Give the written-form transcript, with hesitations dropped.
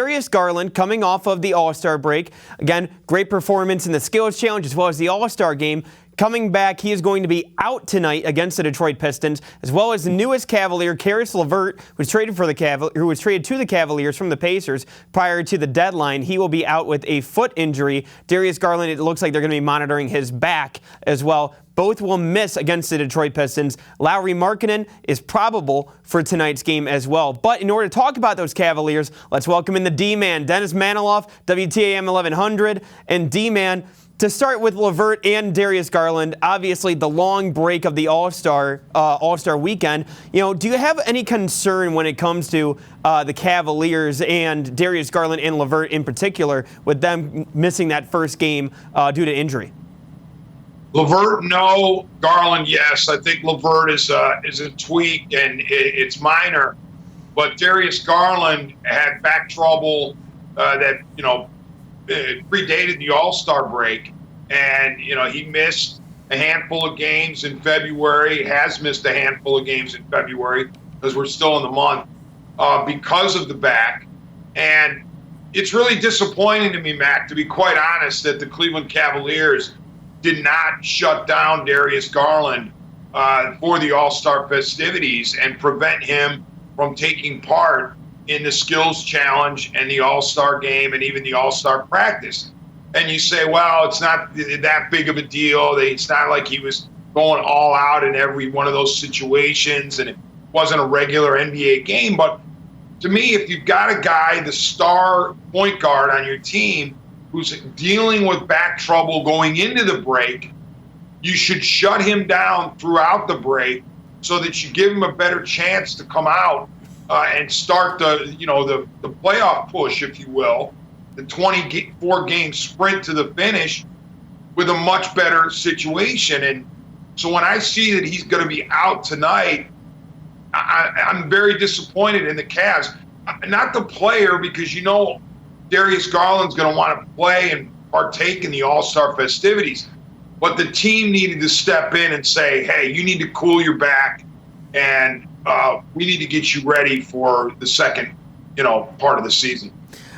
Darius Garland coming off of the All-Star break. Again, great performance in the Skills Challenge as well as the All-Star game. Coming back, he is going to be out tonight against the Detroit Pistons, as well as the newest Cavalier, Caris LeVert, who was traded to the Cavaliers from the Pacers prior to the deadline. He will be out with a foot injury. Darius Garland, it looks like they're going to be monitoring his back as well. Both will miss against the Detroit Pistons. Lauri Markkanen is probable for tonight's game as well. But in order to talk about those Cavaliers, let's welcome in the D-Man, Dennis Manoloff, WTAM 1100. And D-Man, to start with LeVert and Darius Garland, obviously the long break of the All-Star weekend, do you have any concern when it comes to the Cavaliers and Darius Garland and LeVert in particular, with them missing that first game due to injury? LeVert, no. Garland, yes. I think LeVert is a tweak, and it's minor. But Darius Garland had back trouble that predated the All-Star break, and he missed a handful of games in February. Has missed a handful of games in February because we're still in the month because of the back. And it's really disappointing to me, Mac, to be quite honest, that the Cleveland Cavaliers did not shut down Darius Garland for the All-Star festivities and prevent him from taking part in the Skills Challenge and the All-Star game and even the All-Star practice. And you say, well, it's not that big of a deal. It's not like he was going all out in every one of those situations, and it wasn't a regular NBA game. But to me, if you've got a guy, the star point guard on your team, who's dealing with back trouble going into the break, you should shut him down throughout the break so that you give him a better chance to come out and start the playoff push, if you will, the 24-game sprint to the finish with a much better situation. And so when I see that he's going to be out tonight, I'm very disappointed in the Cavs. Not the player, because Darius Garland's going to want to play and partake in the All-Star festivities. But the team needed to step in and say, hey, you need to cool your back, and we need to get you ready for the second, part of the season.